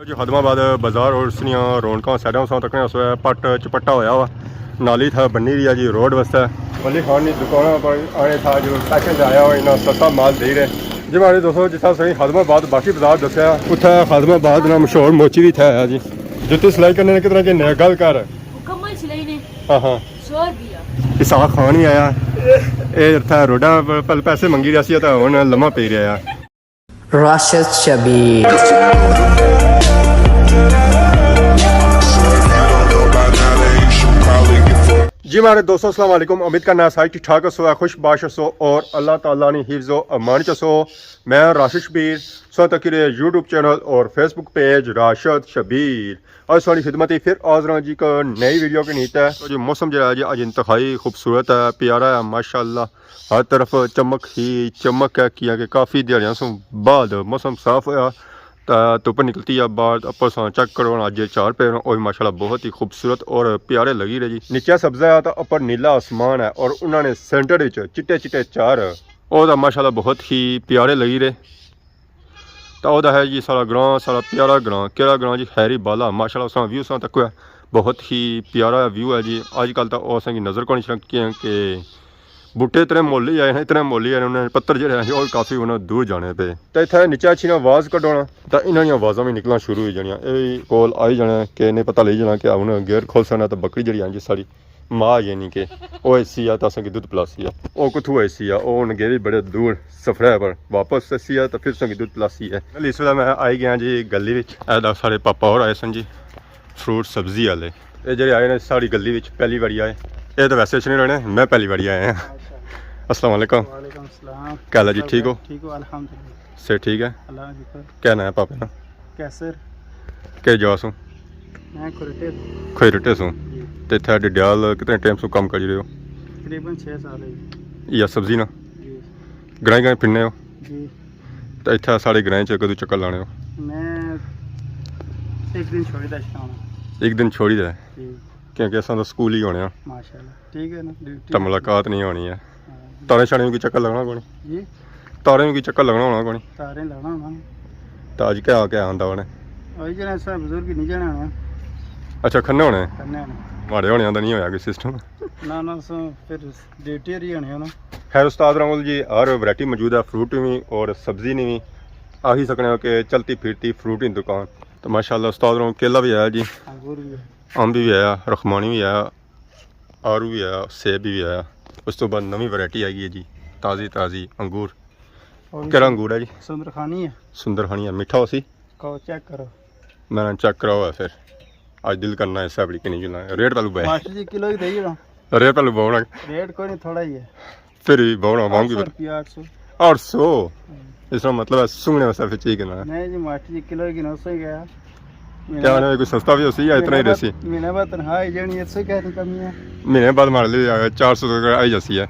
जो हदमाबाद बाजार और उसनिया रौनक सैडा सौ तक पट चपट्टा होया वा नाली था बनी रही है जी रोड वास्ते वली खान की दुकानों पर आने था जो पैकेज आया हुआ इन्ना सस्ता माल दे रहे जी मारे दोस्तों जितना सही हदमाबाद बाकी बाजार दसिया उत्थे हदमाबाद ना मशहूर मोची भी था जी जुत्ती सिलाई करने ने कितना कि नया गल कर हाँ हाँ इसा खान ही आया ये रोडा पल पैसे मंगी रहा सी तो हुण लम्हा पी रहा है Rashid Shabir. जी मेरे दोस्तों अस्सलाम वालेकुम उम्मीद करना सारी ठीक ठाक सो खुश बाश सो और अल्लाह ताला ने हिफ्ज़ो अमान सो मैं राशिद शबीर सो तक यूट्यूब चैनल और फेसबुक पेज राशिद शबीर और सारी खिदमत फिर आज जी का नई वीडियो की नीत है तो जी मौसम जो है जी आज इंतहाई खूबसूरत है प्यारा है माशाअल्लाह हर तरफ चमक ही चमक है किया कि काफ़ी दिहाड़ियों से बाद मौसम साफ होया धुप निकलती है बाहर अपर चेक करो अज चार पे और माशाल्लाह बहुत ही खूबसूरत और प्यारे लगी रहे जी नीचे सब्जा है तो अपर नीला आसमान है और उन्होंने सेंटर चिट्टे चिट्टे चार और माशाल्लाह बहुत ही प्यारे लगी रहे तो वह है जी सारा ग्रां सारा प्यारा ग्रां केड़ा ग्रां जी खैरी बाला माशाल्लाह व्यू सा तक है बहुत ही प्यारा व्यू है जी अजकल तो उस नज़र को नहीं छकी कि बूटे इतने मुल ही आए हैं इतने मुल ही आए उन्होंने पत्तर जो और काफ़ी उन्होंने दूर जाने पे तो इतने नीचे अच्छी ना आवाज़ कढाना तो इन्होंने आवाज़ा भी निकलना शुरू हो जानिया ये कोल आई जाना कि इन्हें पता ले जाना कि हूँ गेयर खोल सकना तो बकरी जी जी सारी माँ यानी कि वह एसी है तो असं दुध पिलासी है वह कुथू एसी है वह हूँ गेरी बड़े दूर सफर है पर वापस एसी है तो फिर संगी दुध पिलासी है इस वे मैं आई गया जी गली में सारे पापा और आए सन जी फ्रूट सब्जी वाले ये जो आए ने साड़ी गली में पहली बारी आए ये तो वैसे नहीं रहने मैं पहली बारी आया हैं अस्सलाम वालेकुम क्या हाल जी ठीक हो अल्हम्दुलिल्लाह से ठीक है अल्लाह का शुक्र क्या नाम है पापा ना कैसर क्या जवा सू मैं खोरटे सू तो इतना डिडयाल कितने टाइम से काम कर रहे हो तकरीबन 6 साल है या सब्जी ना जी ग्रां ग्रां फिरने हो जी तो इतना साढ़े ग्रां च कदों चक्कर लाने हो मैं एक दिन छोड़ दा शाम एक दिन छोड़ी दे जी क्योंकि असा तो स्कूल ही होने माशाल्लाह ठीक है ना ड्यूटी तो मुलाकात नहीं होनी है तारे शाने में कोई चक्कर लगना कोनी जी तारे में कोई चक्कर लगना होना कोनी तारे लाना होना तो अज क्या क्या आंदा उन्हें वही जना ऐसा बुजुर्ग नहीं जाना होना अच्छा खन्ने होने करने माड़े होने आंदा नहीं होया कोई सिस्टम ना सो फिर ड्यूटी ही होनी है ना खैर उस्ताद राहुल जी हर वैरायटी मौजूद है फ्रूट में और सब्जी ने भी आ ही सकने हो कि चलती फिरती फ्रूट की दुकान तो माशाल्लाह उस्ताद राहुल केला भी आया जी अंगूर भी अंब भी आया रखमानी भी आया आरू भी आया सेब भी आया उस तो बाद नवी वैरायटी आई है जी ताज़ी ताज़ी अंगूर केड़ा अंगूर है जी सुंदरखानी है सुंदरखानी है मीठा उसी कहो चेक करो मैंने चेक कराओ है फिर आज दिल करना है सब कि नहीं जुलना रेट पहलू बह मास्टर जी किलो ही दही ना रेट पहलू बहुना रेट कोई नहीं थोड़ा ही है फिर भी बहुना महंगी 800 800 इसका मतलब है सुंगने वास्ते फिर चाहिए ना नहीं जी मास्टर जी किलो की 900 ही गया क्या ना कोई सस्ता भी उसी या इतना ही रसी महीने बाद तनख्वाह जानी है इससे क्या कमी है महीने बाद मार ली 400 आई जैसी है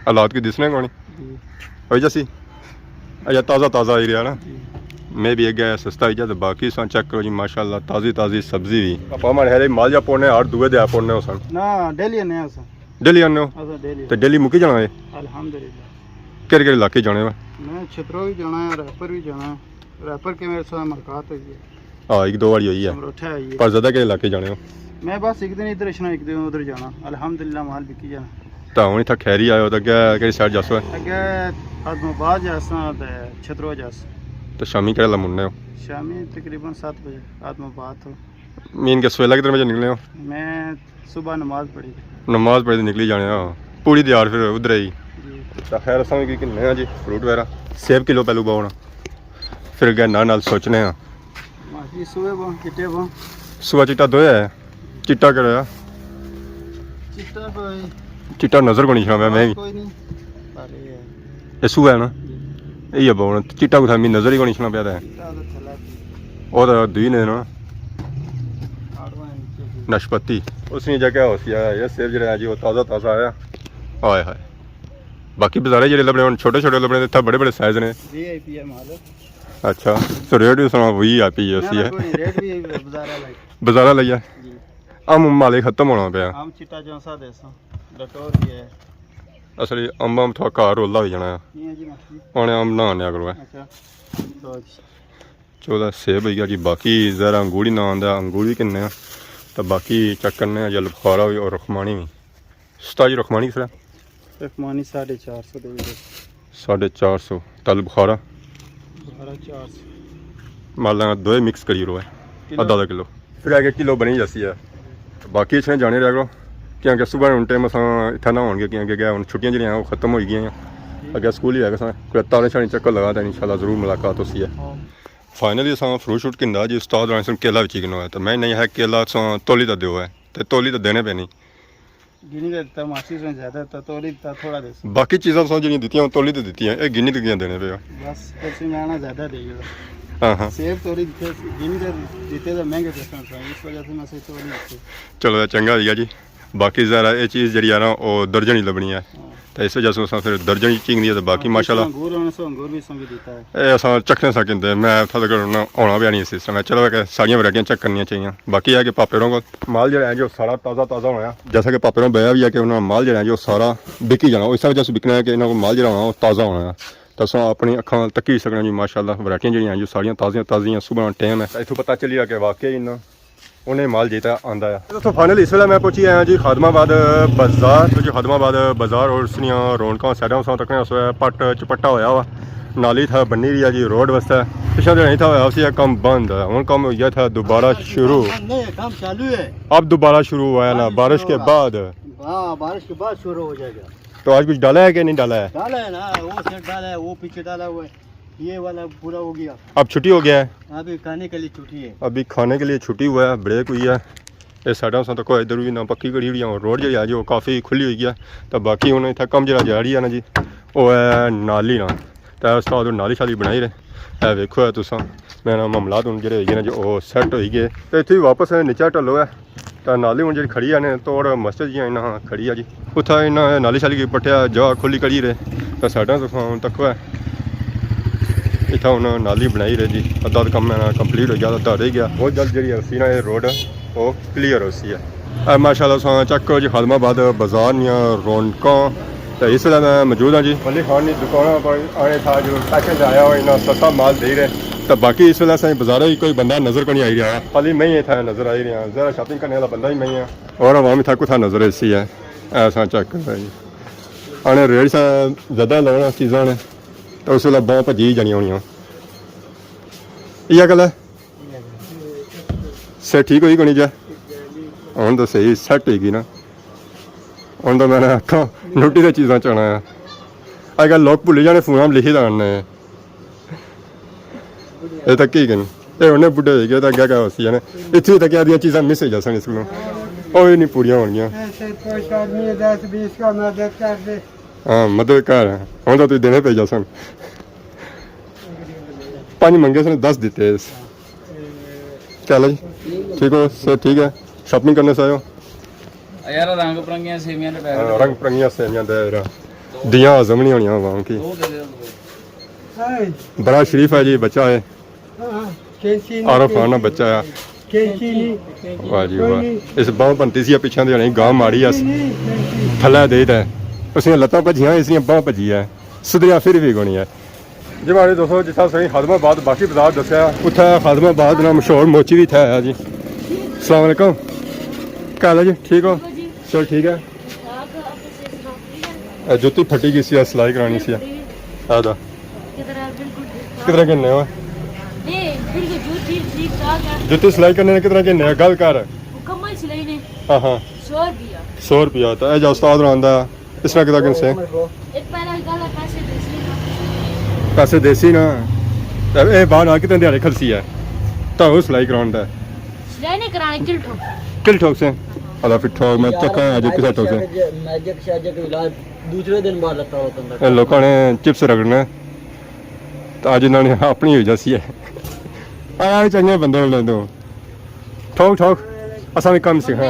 हालात की दिसने कौन हो जैसी अच्छा ताज़ा ताज़ा ही रहा ना मैं भी एक गया सस्ता ही जा तो बाकी सन चेक करो जी माशाल्लाह ताज़ी ताज़ी सब्जी भी पापा हमारे है माल जा पौने और दुए दे पौने हो सन ना डेली आने हैं डेली आने हो असा डेली तो डेली मुकी जाना है अल्हम्दुलिल्लाह केड़े केड़े इलाके जाने में मैं छतरो भी जाना है रैपर भी जाना है रैपर के मेरे साथ मुलाकात हुई है हाँ एक दो बारी हुई है समरोठा है ये पर ज़्यादा के इलाके जाने हो मैं बस एक दिन इधर छना एक दिन उधर जाना अल्हम्दुलिल्लाह माल बिकी जाना तो हूँ इतना खैरी आयो तो क्या केड़ी साइड जासो है अगे आदमाबाद जासा ते छतरो जास तो शामी केड़ा मुन्ने हो शामी तकरीबन 7 बजे आदमाबाद हो मीन के सवेला कितने बजे निकले हो मैं सुबह नमाज पढ़ी नमाज पढ़े निकली जाने हो पूरी दिहाड़ फिर उधर ही जी तो खैर असा भी किन्ने जी फ्रूट वगैरह सेब किलो पहलू पाना फिर गए नाल सोचने हैं माजी सुबह बो चिट्टे बो सुबह चिट्टा दो है चिट्टा करा चिट्टा कोई चिट्टा नजर को नहीं छा मैं भी कोई नहीं अरे ये सुबह है ना ये बोल चिट्टा को मी नजर ही को नहीं छना पाया चिट्टा तो थला और दी ने ना आड़वा नीचे नाशपति उसनी जगह होसी आया ये सेब जरा जी वो ताज़ा ताज़ा आया हाय हाय बाकी बाजारे जो लबने छोटे छोटे लबने इतना बड़े बड़े साइज ने वीआईपी है माल अच्छा तो रेट भी सुना वही आप ही है रेट भी बाजारा लिया जी आम माले खत्म होना पाया आम चिट्टा जोसा देसा डटोर भी है असली अंब आम थोड़ा घर रोला हो जाना ये जी मासी हूँ आम नहाने करो अच्छा तो 14 सेब हो गया जी। बाकी ज़रा अंगूरी ना आंदा अंगूरी किन्ने आ तो बाकी चेक करने आ जल बुखारा भी और रखमानी भी सता जी रखमानी सर रखमानी 450 दे दे 450 तल बुखारा 450 माल दो मिक्स करी रो है आधा किलो फिर आगे किलो बनी जैसी है। बाकी इतने जाने रह करो क्योंकि सुबह उन टाइम अस इतना ना होंगे क्योंकि हम छुट्टियां जी वो खत्म हो गई अगर स्कूल ही है कोई ताले शाने चक्कर लगा तो इंशाल्लाह जरूर मुलाकात होती है। फाइनली अस फ्रूट शूट किंदा जी उस्ताद रानी सन केला भी किनो है तो मैं नहीं है केला तोली तो दो है तो तोली तो देने पे नहीं गिनी देता मासी से ज्यादा तो तोली ता थोड़ा दे बाकी चीज़ां जी दित्तियां तोली तो दी है गिनी तो देने पे बस कुछ मैं ज्यादा दे हाँ हाँ सेब तोली गिनी दे देते तो महंगे देते इस वजह से मैं से तोली देते चलो ये चंगा होइया जी। बाकी ज़रा ये चीज़ जी है ना वो दर्जन ही लभनी है तो इस वजह से अस फिर दर्जन ही चिंगदी है तो बाकी माशाल्लाह अंगूर होने से अंगूर भी संग देता है ये अस चखने सकते मैं थोड़ा आना भी नहीं सिस्टम है। चलो सारिया वैरायटियां चेक करनी चाहिए। बाकी है कि पापेरों को माल जो है जो सारा ताज़ा ताज़ा होना है जैसा कि पापेरों बया भी है कि उन्होंने माल जो है जो सारा बिकी जाना इस वजह से बिकना है कि इन्होंने माल जो होना वो ताज़ा होना है तो अस अपनी अखा तकी सकना जी माशाल्लाह वैरायटियां जो सारिया ताज़ियां ताज़ियां सुबह टाइम है इतों पता चलिया कि वाकई इन्ना उन्हें माल जीता आंदा है। दोस्तों फाइनल इस वेला मैं पहुंची आया जी खादमाबाद बाजार तो जो खादमाबाद बाजार और उसनिया रौनक सैडा उस तक उस पट चपट्टा होया वा नाली था बनी रही है जी रोड वास्ते पिछले दिन नहीं था होया उसी कम बंद है हूँ कम हो गया था दोबारा शुरू काम चालू है अब दोबारा शुरू हुआ है ना बारिश के बाद बारिश के बाद शुरू हो जाएगा। तो आज कुछ डाला है कि नहीं डाला है? डाला है ना वो सेट डाला है वो पीछे डाला हुआ है ये वाला पूरा हो गया अब छुट्टी हो गया है अभी खाने के लिए छुट्टी है अभी खाने के लिए छुट्टी हुआ है ब्रेक हुई है ये साइडों से तक इधर भी ना पक्की कड़ी हुई है रोड जी है जो काफ़ी खुली हुई है तो बाकी उन्हें इतना कम जरा जा रही है ना जी वो है नाली ना तो उस तो नाली शाली बनाई रहे वेखो है तुसा मैं मामला हूँ जो है जो वो सैट हो गए तो इतने वापस नीचा ढलो है तो नाली हूँ जी खड़ी है तोड़ मस्जिद जी इन्ना खड़ी है जी उतना इन्ना नाली शाली पट्टिया जगह खुली करी रहे तो साइडों से तक है इतना उन्होंने नाली बनाई रही जी अद्धा कम कंप्लीट हो गया अद्धा रह गया बहुत जल्द जी उसी ना ये रोड वो क्लीयर हो सी है। माशाल्लाह चक जी खादमाबाद बाजार निया रौनक तो इस वेला मैं मौजूद हाँ जी वली खान की दुकानों पर आने था जो पैकेज आया हुआ इन्ना सस्ता माल दे रहे तो बाकी इस वेला बाजार ही कोई बंदा नज़र को नहीं आई रहा खाली मैं ही था नज़र आई रहा ज़रा शॉपिंग करने वाला बंदा ही मैं है और आवाम था कुछ नज़र इसी है ऐसा चेक कर जी आने रेट ज़्यादा लगना चीज़ा ने तो उस वेला बाह भजी जानी होनी इया गल है से ठीक होई कोनी जा हूँ तो सही सैट होगी ना हूँ तो मैंने आखा रोटी की चीज़ा चाहना है अजकल लोग भुली जाने फोन लिखी लाने ये तक ही कन ये उन्हें बुढ़े हो गए तो अगर क्या होती है ना इतनी तक आदि चीज़ा मिस हो जा सन स्कूलों वो ही नहीं पूरियां होनियां हाँ मदद कर हूँ तो तुम देने पे जा सन 5 मंगे सन 10 दिते चलो जी ठीक हो सर ठीक है शॉपिंग करने से आयो यार रंग बिरंगियां सेवियां दे रंग बिरंगियां सेवियां दे दियां हजम नहीं होनियां आवाम की बड़ा शरीफ है जी बच्चा है आरफ खाना बच्चा है वाह जी वाह इस बाह बनती सी पिछा देने गांव माड़ी अस थल्ले दे उसने लत्तां भजियां इसलिए बाह भजी है सुधरिया फिर भी कोनी है जी मारे दोस्तों जितना सही खादमाबाद बाकी बाजार दसिया उत्थे खादमाबाद ना मशहूर मोची भी था है जी अस्सलाम वालेकुम क्या हाल है जी ठीक हो चल ठीक है जुत्ती फटी गई सी सिलाई करानी सी आदा कितना किन्ने हो जुत्ती सिलाई करने ने कितना किन्ने गल कर हाँ हाँ 100 रुपया तो यह उस्ताद आंदा इसने कितना किनसे पैसे देसी ना ये बाहर आ कितने दिहाड़े खलसी है तो सिलाई कराने किल ठोक से अला फिर ठोक मैं चक्का आज किसा ठोक से मैजिक शाजिक इलाज दूसरे दिन बाद लगता होता है लोगों ने चिप्स रगड़ने तो आज इन्होंने अपनी हो जैसी है आया चंगे बंदे ले दो ठोक ठोक असा भी कम सीखना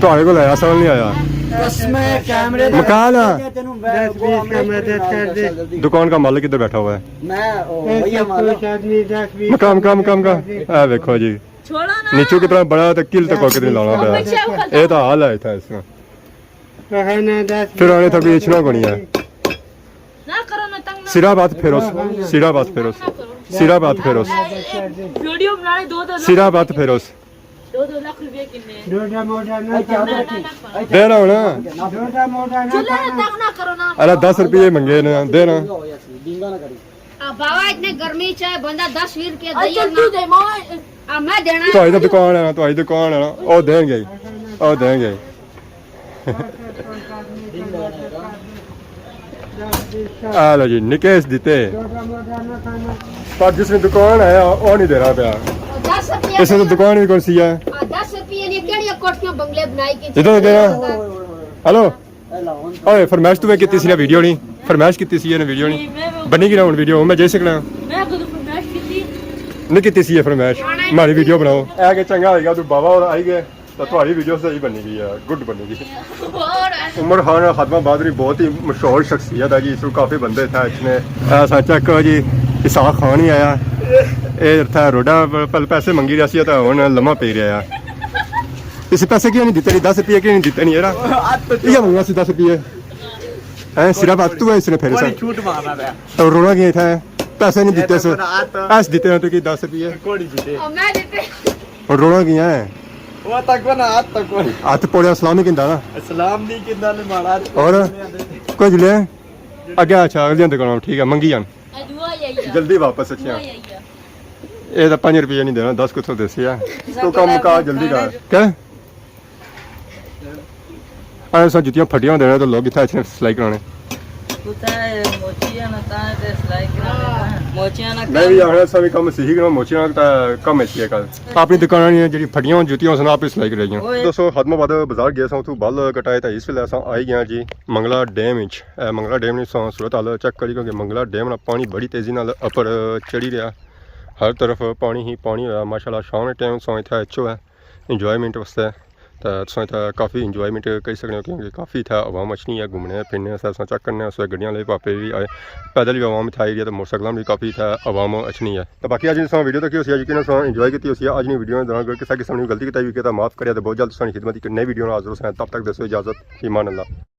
ਤੁਹਾਡੇ ਕੋਲ ਆਇਆ ਸਮਝ ਨਹੀਂ ਆਇਆ इसमें कैमरे मकान 10-20 का मदद कर दे दुकान का मालिक किधर बैठा हुआ है मैं भैया मालिक आदमी 10-20 मकाम काम काम का आ देखो जी नीचू कितना बड़ा तो किल तक कितनी लाना पड़ा ये तो हाल है था इसमें फिर आने तक बेचना को नहीं है सिरा बात फेरो सिरा बात फिर उस वीडियो बनाने दो सिरा बात फिर उस दो लाख रुपए किन्ने दे रहा हूँ ना चलो तंग ना करो ना अरे 10 रुपये मंगे ना दे ना डिंगा ना करी बाबा इतने गर्मी चाहे बंदा 10-20 रुपया अच्छा दे तू दे मां मैं देना तो आई दुकान है ना तो आई दुकान है ना ओ देंगे ओ देंगे आ लो जी निकेश दीते पर जिसने दुकान है वो नहीं दे रहा प्या 10 रुपया इसने तो दुकान भी कौन सी है 10 रुपये ने केड़ी कोठियां बंगले बनाई के इधर दे रहा हेलो ओए फरमाइश तू कितनी सी ना वीडियो नहीं फरमाइश कितनी सी ने वीडियो नहीं बनेगी ना हुन वीडियो मैं जा सकना मैं खुद फरमाइश की थी नहीं कितनी सी है फरमाइश हमारी वीडियो बनाओ ऐ के चंगा होएगा तू बाबा और आई गए तो तुम्हारी वीडियो सही बनेगी यार गुड बनेगी और उमर खान खातमा बादरी बहुत ही मशहूर शख्सियत है जी इसमें काफ़ी बंदे थे इसने ऐसा चेक जी इसाक खान ही आया ये था रोडा पल पैसे मंगी रहा सी तो हूँ लम्हा पी रहा है इस पैसे क्यों नहीं दिते नहीं 10 रुपये क्यों नहीं दिते नहीं यार ये मंगा सी 10 रुपये हैं सिर्फ बात तू है इसने फिर से छूट मारना है तो रोना क्या था पैसे नहीं दिते सर ऐसे दिते हैं तो कि 10 रुपये कोड़ी जीते मैं देते और रोना क्या है वो तक बना हाथ तक कोई हाथ पोड़िया सलाम ही कहता ना इस्लाम नहीं किंदा ने मारा और कुछ ले अगे अच्छा अगली दुकान ठीक है मंगी जान दुआ यही जल्दी वापस अच्छा यही ये तो 5 रुपये नहीं देना 10 कुछ देसी है तो कम का जल्दी कर क्या ऐसा जुतियां फटियां देना तो लोग इतना अच्छे सिलाई कराने मैं भी आना सभी कम सीख रहा मोचियां का कम अच्छी है कल अपनी दुकान नहीं है जी फटियां जुतियां सुना आप सिलाई कराई दोस्तों खत्माबाद बाजार गया था बाल कटाए था इस वे आई गया जी मंगला डैम मंगला डैम नहीं सूरत हाल चेक करी क्योंकि मंगला डैम ना पानी बड़ी तेजी नाल उपर चढ़ी रहा हर तरफ पानी ही पानी होया माशाल्लाह शाम के टाइम सो इतना अच्छो है इंजॉयमेंट वास्ते तो तुम इतना काफ़ी इंजॉयमेंट करी सकते हो क्योंकि काफ़ी इतना आवाम अच्छी है घूमने फिरने अस चेक करने उस गड्डियां ले पापे भी आए पैदल भी आवाम इतना आई रही है तो मोटरसाइकिल भी काफ़ी इतना आवाम अच्छी है तो बाकी अज वीडियो तक उसी यकीन इंजॉय की अज वीडियो दौरान किसी किसी ने गलती की तो माफ़ करिए तो बहुत जल्द खिदमत एक नई वीडियो हाजिर हो तब तक दसो इजाजत ईमान अल्लाह।